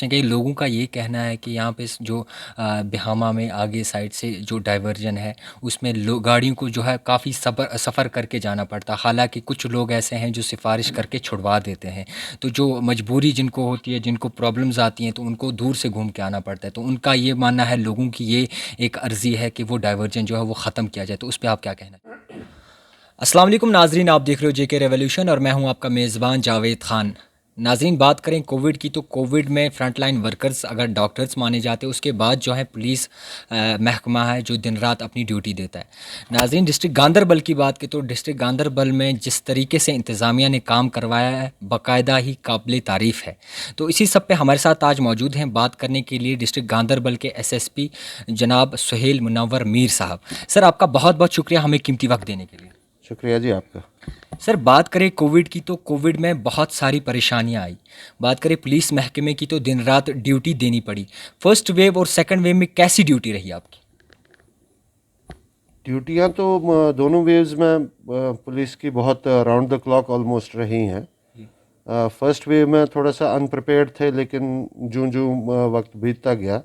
कई लोगों का ये कहना है कि यहाँ पे जो बिहामा में आगे साइड से जो डाइवर्जन है उसमें गाड़ियों को जो है काफ़ी सफ़र करके जाना पड़ता है। हालांकि कुछ लोग ऐसे हैं जो सिफारिश करके छुड़वा देते हैं। तो जो मजबूरी जिनको होती है, जिनको प्रॉब्लम्स आती हैं, तो उनको दूर से घूम के आना पड़ता है। तो उनका ये मानना है, लोगों की ये एक अर्ज़ी है कि वो डाइवर्जन जो है वो ख़त्म किया जाए। तो उस पर आप क्या कहना है? अस्सलाम वालेकुम नाजरीन, आप देख रहे हो जेके रेवोल्यूशन और मैं हूं आपका मेज़बान जावेद ख़ान। नाजरीन, बात करें कोविड की, तो कोविड में फ्रंट लाइन वर्कर्स अगर डॉक्टर्स माने जाते हैं, उसके बाद जो है पुलिस महकमा है जो दिन रात अपनी ड्यूटी देता है। नाजरीन, डिस्ट्रिक्ट गांदरबल की बात करें तो डिस्ट्रिक्ट गांदरबल में जिस तरीके से इंतज़ामिया ने काम करवाया है, बाकायदा ही काबिल तारीफ़ है। तो इसी सब पे हमारे साथ आज मौजूद हैं बात करने के लिए डिस्ट्रिक्ट गांदरबल के एसएसपी जनाब सुहेल मुनव्वर मीर साहब। सर, आपका बहुत बहुत शुक्रिया हमें कीमती वक्त देने के लिए। शुक्रिया जी आपका। सर, बात करें कोविड की, तो कोविड में बहुत सारी परेशानियां आई। बात करें पुलिस महकमे की, तो दिन रात ड्यूटी देनी पड़ी। फर्स्ट वेव और सेकंड वेव में कैसी ड्यूटी रही आपकी? ड्यूटियां तो दोनों वेव्स में पुलिस की बहुत राउंड द क्लॉक ऑलमोस्ट रही हैं। फर्स्ट वेव में थोड़ा सा अनप्रिपेयर्ड थे, लेकिन जूं जूं वक्त बीतता गया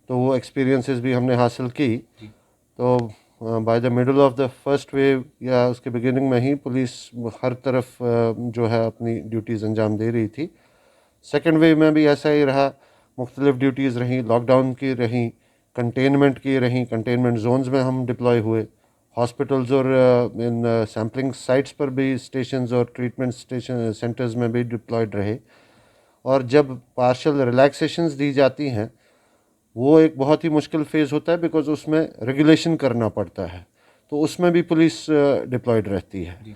तो वो एक्सपीरियंसेस भी हमने हासिल की। तो by the middle of the first wave या उसके बिगिनिंग में ही पुलिस हर तरफ जो है अपनी ड्यूटीज़ अंजाम दे रही थी। सेकेंड वेव में भी ऐसा ही रहा, मुख्तलिफ ड्यूटीज़ रहीं, लॉकडाउन की रहीं, कंटेनमेंट की रहीं, कंटेनमेंट जोन्स में हम डिप्लॉय हुए, हॉस्पिटल्स और इन सैम्पलिंग साइट्स पर भी स्टेशंस और ट्रीटमेंट स्टेशन सेंटर्स में भी डिप्लॉयड रहे। और जब पार्शल रिलैक्सेशंस दी जाती हैं, वो एक बहुत ही मुश्किल फेज़ होता है, बिकॉज उसमें रेगुलेशन करना पड़ता है। तो उसमें भी पुलिस डिप्लॉयड रहती है।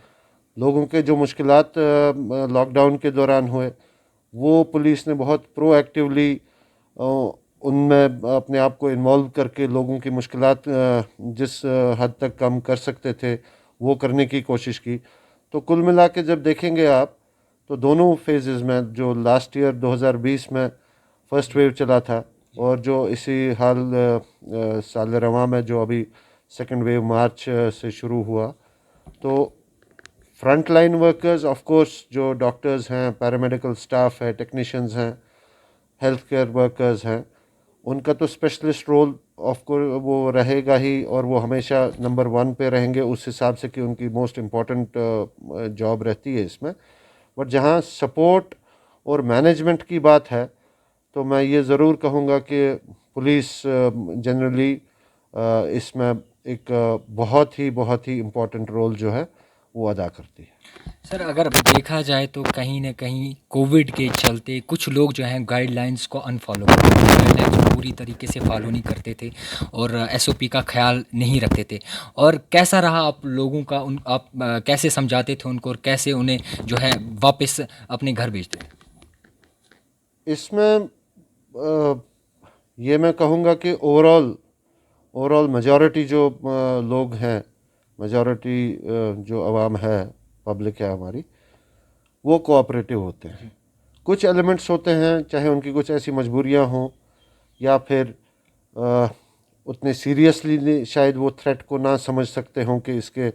लोगों के जो मुश्किलात लॉकडाउन के दौरान हुए, वो पुलिस ने बहुत प्रोएक्टिवली उनमें अपने आप को इन्वॉल्व करके लोगों की मुश्किलात जिस हद तक कम कर सकते थे वो करने की कोशिश की। तो कुल मिला के जब देखेंगे आप, तो दोनों फेजेस में, जो लास्ट ईयर 2020 में फर्स्ट वेव चला था और जो इसी हाल साल रवां में जो अभी सेकंड वेव मार्च से शुरू हुआ, तो front line workers of course जो डॉक्टर्स हैं, पैरामेडिकल स्टाफ है, टेक्नीशियंस हैं, हेल्थ केयर वर्कर्स हैं, उनका तो स्पेशलिस्ट रोल ऑफ कोर्स वो रहेगा ही, और वो हमेशा नंबर वन पे रहेंगे उस हिसाब से कि उनकी मोस्ट इम्पॉर्टेंट जॉब रहती है इसमें। बट जहाँ सपोर्ट और मैनेजमेंट की बात है, तो मैं ये ज़रूर कहूँगा कि पुलिस जनरली इसमें एक बहुत ही इम्पॉर्टेंट रोल जो है वो अदा करती है। सर, अगर देखा जाए तो कहीं न कहीं कोविड के चलते कुछ लोग जो हैं गाइडलाइंस को अनफ़ॉलो करते थे, गाइडलाइंस को पूरी तरीके से फ़ॉलो नहीं करते थे और एसओपी का ख़्याल नहीं रखते थे। और कैसा रहा आप लोगों का, उन आप कैसे समझाते थे उनको और कैसे उन्हें जो है वापस अपने घर भेजते थे? इसमें ये मैं कहूँगा कि ओवरऑल ओवरऑल मेजॉरिटी जो लोग हैं, मेजॉरिटी जो आवाम है, पब्लिक है हमारी, वो कोऑपरेटिव होते हैं। कुछ एलिमेंट्स होते हैं, चाहे उनकी कुछ ऐसी मजबूरियां हों या फिर अ, उतने सीरियसली शायद वो थ्रेट को ना समझ सकते हों कि इसके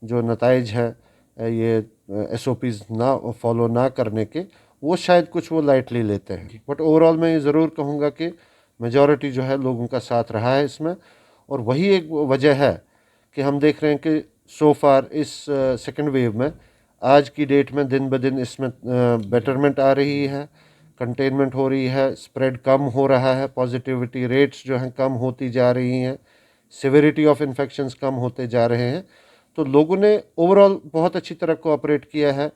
जो नताइज हैं ये एसओपीज़ ना फॉलो ना करने के, वो शायद कुछ वो लाइटली लेते हैं। बट ओवरऑल मैं ये ज़रूर कहूँगा कि मेजॉरिटी जो है लोगों का साथ रहा है इसमें। और वही एक वजह है कि हम देख रहे हैं कि सो फार इस सेकेंड वेव में, आज की डेट में दिन ब दिन इसमें बेटरमेंट आ रही है, कंटेनमेंट हो रही है, स्प्रेड कम हो रहा है, पॉजिटिविटी रेट्स जो हैं कम होती जा रही हैं, सिविरिटी ऑफ इन्फेक्शंस कम होते जा रहे हैं। तो लोगों ने ओवरऑल बहुत अच्छी तरह कोऑपरेट किया है।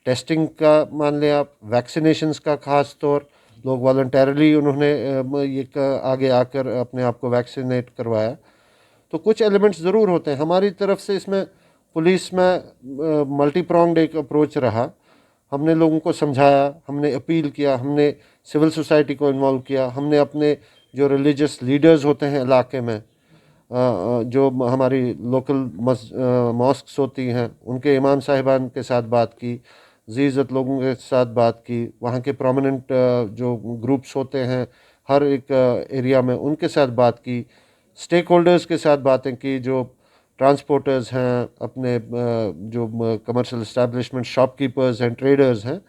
टेस्टिंग का मान लें आप, वैक्सीनेशंस का ख़ास तौर, लोग वॉलंटरली उन्होंने आगे आकर अपने आप को वैक्सीनेट करवाया। तो कुछ एलिमेंट्स ज़रूर होते हैं हमारी तरफ से इसमें। पुलिस में मल्टी प्रोंग्ड एक अप्रोच रहा। हमने लोगों को समझाया, हमने अपील किया, हमने सिविल सोसाइटी को इन्वॉल्व किया, हमने अपने जो रिलीजियस लीडर्स होते हैं इलाके में, जो हमारी लोकल मॉस्क्स होती हैं, उनके इमाम साहिबान के साथ बात की, जीज़त लोगों के साथ बात की, वहाँ के प्रोमिनेंट जो ग्रुप्स होते हैं हर एक एरिया में, उनके साथ बात की, स्टेक होल्डर्स के साथ बातें की, जो ट्रांसपोर्टर्स हैं, अपने जो कमर्शियल इस्टेब्लिशमेंट शॉपकीपर्स हैं, ट्रेडर्स हैं।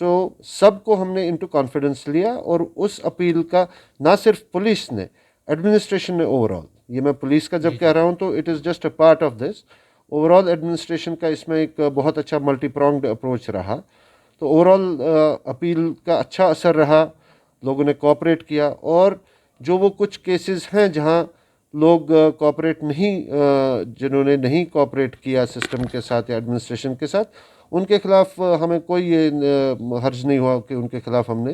सो सबको हमने इनटू कॉन्फिडेंस लिया, और उस अपील का ना सिर्फ पुलिस ने, एडमिनिस्ट्रेशन ने ओवरऑल, ये मैं पुलिस का जब कह रहा हूँ तो it is just a part of this, overall administration का इसमें एक बहुत अच्छा मल्टी प्रोंग्ड अप्रोच रहा। तो ओवरऑल अपील का अच्छा असर रहा, लोगों ने कोऑपरेट किया, और जो वो कुछ केसेस हैं जहाँ लोग कोऑपरेट नहीं, जिन्होंने नहीं कोऑपरेट किया सिस्टम के साथ या एडमिनिस्ट्रेशन के साथ, उनके खिलाफ हमें कोई ये हर्ज नहीं हुआ कि उनके खिलाफ हमने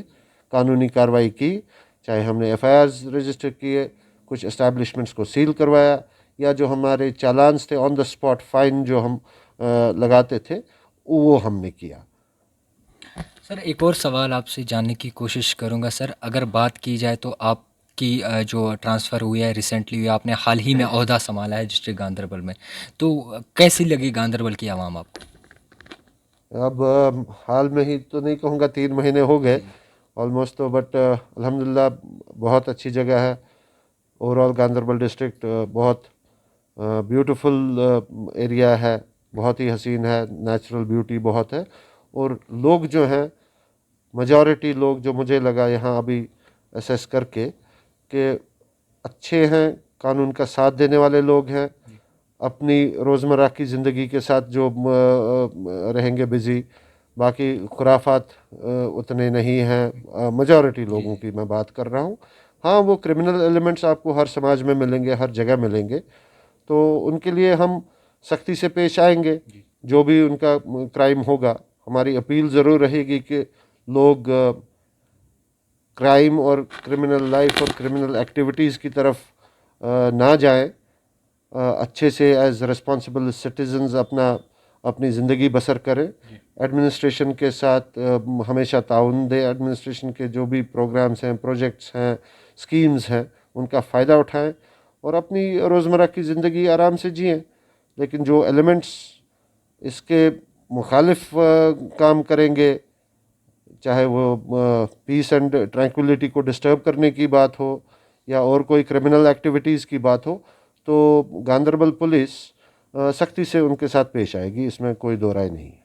कानूनी कार्रवाई की। चाहे हमने एफआईआर्स रजिस्टर किए, कुछ एस्टैब्लिशमेंट्स को सील करवाया, या जो हमारे चालान्स थे ऑन द स्पॉट फाइन जो हम लगाते थे वो हमने किया। सर एक और सवाल आपसे जानने की कोशिश करूंगा सर, अगर बात की जाए तो आपकी जो ट्रांसफ़र हुई है रिसेंटली हुई है, आपने हाल ही में ओहदा संभाला है डिस्ट्रिक्ट गांदरबल में, तो कैसी लगी गांदरबल की आवाम आपको? अब हाल में ही तो नहीं कहूँगा, 3 महीने हो गए ऑलमोस्ट, तो बट अल्हम्दुलिल्लाह बहुत अच्छी जगह है। ओवरऑल गांदरबल डिस्ट्रिक्ट बहुत ब्यूटीफुल एरिया है, बहुत ही हसीन है, नेचुरल ब्यूटी बहुत है, और लोग जो हैं, मेजॉरिटी लोग जो मुझे लगा यहाँ अभी असेस करके कि अच्छे हैं, कानून का साथ देने वाले लोग हैं, अपनी रोज़मर्रा की ज़िंदगी के साथ जो रहेंगे बिज़ी, बाकी खुराफात उतने नहीं हैं, मेजॉरिटी लोगों की मैं बात कर रहा हूँ। हाँ, वो क्रिमिनल एलिमेंट्स आपको हर समाज में मिलेंगे, हर जगह मिलेंगे, तो उनके लिए हम सख्ती से पेश आएंगे। जो भी उनका क्राइम होगा, हमारी अपील ज़रूर रहेगी कि लोग क्राइम और क्रिमिनल लाइफ और क्रिमिनल एक्टिविटीज़ की तरफ ना जाएं, अच्छे से एज रिस्पॉन्सिबल सिटीजन्स अपनी ज़िंदगी बसर करें, एडमिनिस्ट्रेशन के साथ हमेशा ताउन दें, एडमिनिस्ट्रेशन के जो भी प्रोग्राम्स हैं, प्रोजेक्ट्स हैं, स्कीम्स हैं, उनका फ़ायदा उठाएं, और अपनी रोज़मर्रा की ज़िंदगी आराम से जिएं। लेकिन जो एलिमेंट्स इसके मुखालिफ काम करेंगे, चाहे वो पीस एंड ट्रैंक्विलिटी को डिस्टर्ब करने की बात हो या और कोई क्रिमिनल एक्टिविटीज़ की बात हो, तो गांदरबल पुलिस सख्ती से उनके साथ पेश आएगी, इसमें कोई दो राय नहीं है।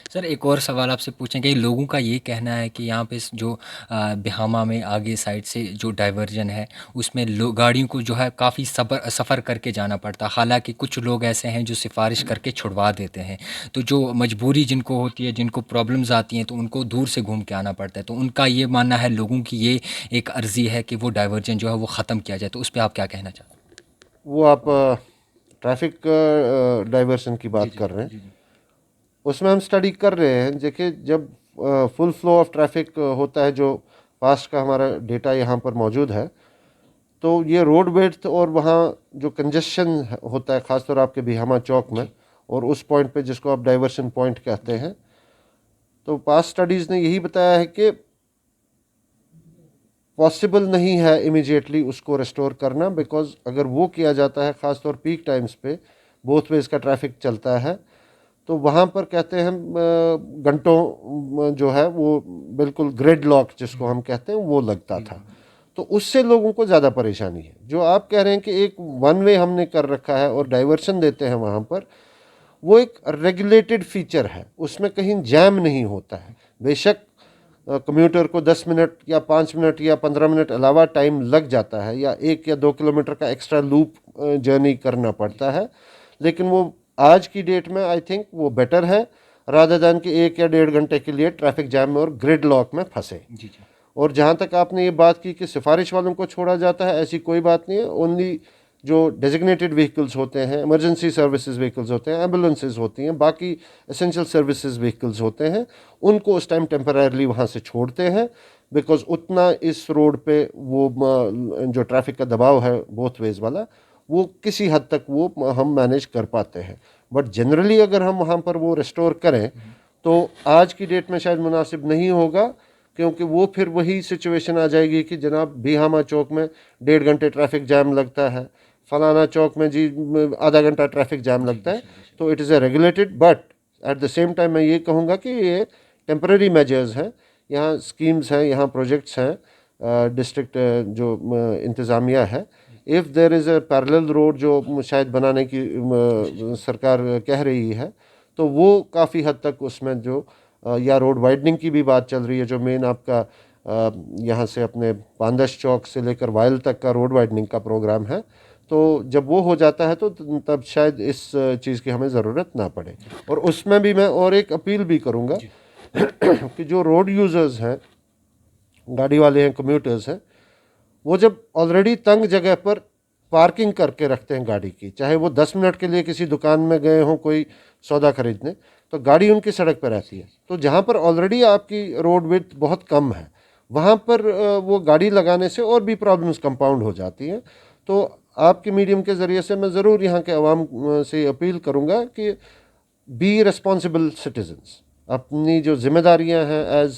सर एक और सवाल आपसे पूछेंगे, लोगों का ये कहना है कि यहाँ पे जो बिहामा में आगे साइड से जो डाइवर्जन है उसमें गाड़ियों को जो है काफ़ी सफ़र करके जाना पड़ता है, हालांकि कुछ लोग ऐसे हैं जो सिफारिश करके छुड़वा देते हैं, तो जो मजबूरी जिनको होती है, जिनको प्रॉब्लम्स आती हैं, तो उनको दूर से घूम के आना पड़ता है, तो उनका ये मानना है, लोगों की ये एक अर्ज़ी है कि वो डाइवर्जन जो है वो ख़त्म किया जाए, तो उस पर आप क्या कहना चाहते हैं? वो आप ट्रैफिक डाइवर्सन की बात कर रहे हैं, उसमें हम स्टडी कर रहे हैं। देखिए, जब फुल फ्लो ऑफ ट्रैफिक होता है, जो पास्ट का हमारा डेटा यहाँ पर मौजूद है, तो ये रोड वेड्थ और वहाँ जो कंजेशन होता है, ख़ासतौर आपके बिहामा चौक में और उस पॉइंट पे जिसको आप डाइवर्शन पॉइंट कहते हैं, तो पास्ट स्टडीज़ ने यही बताया है कि पॉसिबल नहीं है इमीडिएटली उसको रेस्टोर करना, बिकॉज अगर वो किया जाता है, ख़ासतौर पीक टाइम्स पे बोथ वेज का ट्रैफिक चलता है, तो वहाँ पर कहते हैं घंटों जो है वो बिल्कुल ग्रिड लॉक जिसको हम कहते हैं वो लगता था, तो उससे लोगों को ज़्यादा परेशानी है। जो आप कह रहे हैं कि एक वन वे हमने कर रखा है और डाइवर्शन देते हैं वहाँ पर, वो एक रेगुलेटेड फीचर है, उसमें कहीं जैम नहीं होता है। बेशक कम्यूटर को 10 मिनट या 5 मिनट या 15 मिनट अलावा टाइम लग जाता है, या 1 या 2 किलोमीटर का एक्स्ट्रा लूप जर्नी करना पड़ता है, लेकिन वो आज की डेट में आई थिंक वो बेटर है रादर दैन कि 1 या 1.5 घंटे के लिए ट्रैफिक जैम में और ग्रिड लॉक में फंसे। और जहाँ तक आपने ये बात की कि सिफारिश वालों को छोड़ा जाता है, ऐसी कोई बात नहीं है। ओनली जो डेजिग्नेटेड व्हीकल्स होते हैं, इमरजेंसी सर्विसेज व्हीकल्स होते हैं, एम्बुलेंसेज होती हैं, बाकी एसेंशियल सर्विसेज व्हीकल्स होते हैं, उनको उस टाइम टेम्परेरली वहाँ से छोड़ते हैं, बिकॉज उतना इस रोड पे वो जो ट्रैफिक का दबाव है बोथ वेज वाला, वो किसी हद तक वो हम मैनेज कर पाते हैं। बट जनरली अगर हम वहाँ पर वो रिस्टोर करें, तो आज की डेट में शायद मुनासिब नहीं होगा, क्योंकि वो फिर वही सिचुएशन आ जाएगी कि जनाब बिहामा चौक में 1.5 घंटे ट्रैफिक जैम लगता है, फलाना चौक में जी आधा घंटा ट्रैफिक जैम लगता है। तो it is a regulated, but at the same time मैं ये कहूँगा कि ये टेम्परेरी मेजर्स हैं, यहाँ स्कीम्स हैं, यहाँ प्रोजेक्ट्स हैं, डिस्ट्रिक्ट जो इंतज़ामिया है, if there is a parallel road जो शायद बनाने की सरकार कह रही है, तो वो काफ़ी हद तक उसमें जो या रोड वाइडनिंग की भी बात चल रही है, जो मेन आपका यहाँ से अपने पांदश चौक से लेकर वायल तक का रोड वाइडनिंग का प्रोग्राम है। तो जब वो हो जाता है तो तब शायद इस चीज़ की हमें ज़रूरत ना पड़े। और उसमें भी मैं और एक अपील भी करूँगा कि जो रोड यूज़र्स हैं, गाड़ी वाले हैं, कम्यूटर्स हैं, वो जब ऑलरेडी तंग जगह पर पार्किंग करके रखते हैं गाड़ी की, चाहे वो 10 मिनट के लिए किसी दुकान में गए हों कोई सौदा खरीदने, तो गाड़ी उनकी सड़क पर रहती है। तो जहाँ पर ऑलरेडी आपकी रोड विड्थ बहुत कम है, वहाँ पर वो गाड़ी लगाने से और भी प्रॉब्लम्स कंपाउंड हो जाती हैं। तो आपके मीडियम के ज़रिए से मैं ज़रूर यहाँ के अवाम से अपील करूँगा कि बी रिस्पॉन्सिबल सिटीजन्स, अपनी जो जिम्मेदारियाँ हैं एज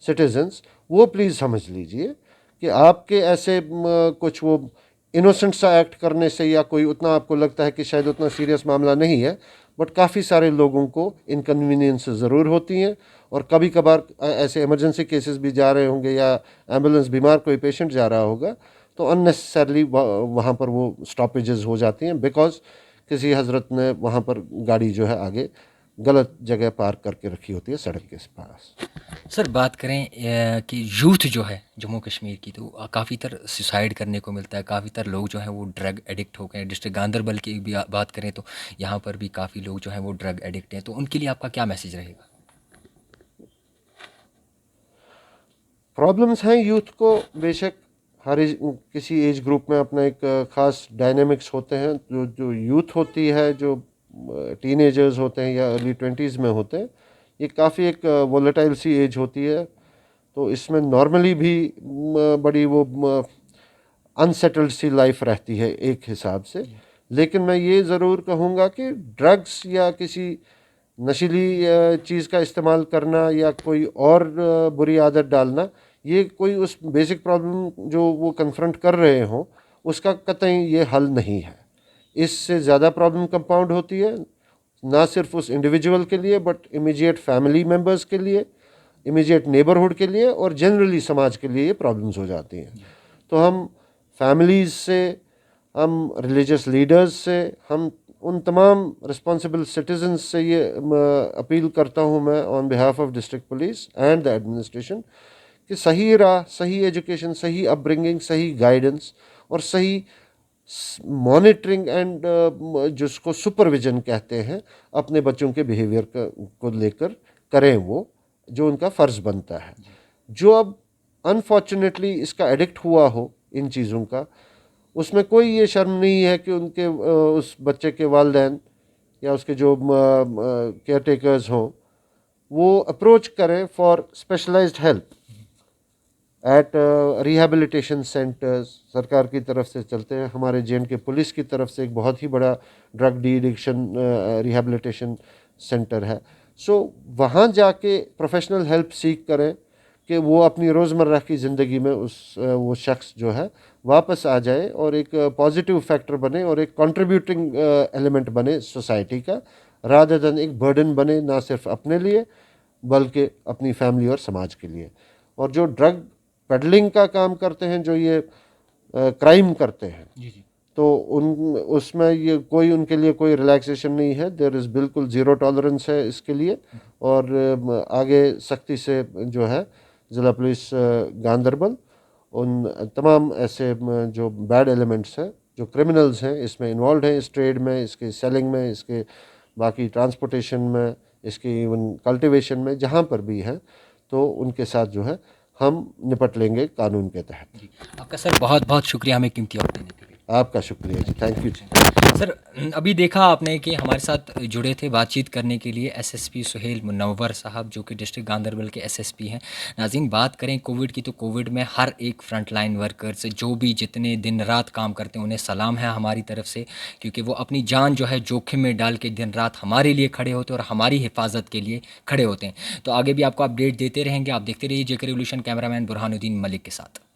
सिटीजन्स, वो प्लीज़ समझ लीजिए कि आपके ऐसे कुछ वो इनोसेंट सा एक्ट करने से या कोई उतना आपको लगता है कि शायद उतना सीरियस मामला नहीं है, बट काफ़ी सारे लोगों को इनकन्वीनियंस ज़रूर होती हैं। और कभी कभार ऐसे इमरजेंसी केसेस भी जा रहे होंगे या एम्बुलेंस बीमार कोई पेशेंट जा रहा होगा, तो अननेसेसरली वहाँ पर वो स्टॉपेजेस हो जाती हैं बिकॉज किसी हजरत ने वहाँ पर गाड़ी जो है आगे गलत जगह पार्क करके रखी होती है सड़क के पास। सर बात करें कि यूथ जो है जम्मू कश्मीर की, तो काफ़ी तरह सुसाइड करने को मिलता है, काफ़ी तरह लोग जो हैं वो ड्रग एडिक्ट हो गए हैं। डिस्ट्रिक्ट गांदरबल की भी बात करें तो यहाँ पर भी काफ़ी लोग जो हैं वो ड्रग एडिक्ट हैं, तो उनके लिए आपका क्या मैसेज रहेगा? प्रॉब्लम्स हैं यूथ को, बेशक हर किसी एज ग्रुप में अपना एक ख़ास डायनेमिक्स होते हैं। जो यूथ होती है, जो टीनेजर्स होते हैं या अर्ली 20s में होते हैं, ये काफ़ी एक वोलेटाइल सी एज होती है। तो इसमें नॉर्मली भी बड़ी वो अनसेटल्ड सी लाइफ रहती है एक हिसाब से। लेकिन मैं ये ज़रूर कहूँगा कि ड्रग्स या किसी नशीली चीज़ का इस्तेमाल करना या कोई और बुरी आदत डालना, ये कोई उस बेसिक प्रॉब्लम जो वो कन्फ्रंट कर रहे हों उसका कतई ये हल नहीं है। इससे ज़्यादा प्रॉब्लम कंपाउंड होती है, ना सिर्फ उस इंडिविजुअल के लिए बट इमीडिएट फैमिली मेम्बर्स के लिए, इमीडिएट नेबरहुड के लिए और जनरली समाज के लिए ये प्रॉब्लम्स हो जाती हैं। तो हम फैमिलीज़ से, हम रिलीजियस लीडर्स से, हम उन तमाम रिस्पॉन्सिबल सिटीजन्स से ये अपील करता हूँ मैं on behalf of district police and the administration कि सही राह, सही एजुकेशन, सही अपब्रिंगिंग, सही गाइडेंस और सही मॉनिटरिंग एंड जिसको सुपरविजन कहते हैं, अपने बच्चों के बिहेवियर को लेकर करें वो जो उनका फ़र्ज़ बनता है। जो अब अनफॉर्चुनेटली इसका एडिक्ट हुआ हो इन चीज़ों का, उसमें कोई ये शर्म नहीं है कि उनके उस बच्चे के वालिदैन या उसके जो केयर टेकर्स हों, वो अप्रोच करें for specialised help at rehabilitation centres. सरकार की तरफ से चलते हैं, हमारे जे.एंड.के पुलिस की तरफ से एक बहुत ही बड़ा drug de addiction rehabilitation centre है। सो वहाँ जाके प्रोफेशनल हेल्प सीख करें कि वो अपनी रोज़मर्रा की ज़िंदगी में वो शख्स जो है वापस आ जाए और एक पॉजिटिव फैक्टर बने और एक कंट्रीब्यूटिंग एलिमेंट बने सोसाइटी का, रादर देन एक बर्डन बने, ना सिर्फ अपने लिए बल्कि अपनी फैमिली और समाज के लिए। और जो ड्रग पेडलिंग का काम करते हैं, जो ये क्राइम करते हैं, तो उसमें ये कोई उनके लिए कोई रिलैक्सेशन नहीं है। देयर इज़ बिल्कुल ज़ीरो टॉलरेंस है इसके लिए। और आगे सख्ती से जो है ज़िला पुलिस गांदरबल उन तमाम ऐसे जो बैड एलिमेंट्स हैं, जो क्रिमिनल्स हैं, इसमें इन्वॉल्व हैं, इस ट्रेड में, इसके सेलिंग में, इसके बाकी ट्रांसपोर्टेशन में, इसकी इवन कल्टीवेशन में, जहाँ पर भी है, तो उनके साथ जो है हम निपट लेंगे कानून के तहत। आपका सर बहुत बहुत शुक्रिया हमें कीमती वक्त देने के लिए। आपका शुक्रिया जी, थैंक यू जी। सर अभी देखा आपने कि हमारे साथ जुड़े थे बातचीत करने के लिए एसएसपी सुहेल मुनव्वर साहब, जो कि डिस्ट्रिक्ट गांदरबल के एसएसपी हैं। नाज़रीन, बात करें कोविड की, तो कोविड में हर एक फ्रंट लाइन वर्कर्स जो भी जितने दिन रात काम करते हैं, उन्हें सलाम है हमारी तरफ से, क्योंकि वो अपनी जान जो है जोखिम में डाल के दिन रात हमारे लिए खड़े होते हैं और हमारी हिफाजत के लिए खड़े होते हैं। तो आगे भी आपको अपडेट देते रहेंगे। आप देखते रहिए जेके रेवोल्यूशन, कैमरामैन बुरहानुद्दीन मलिक के साथ।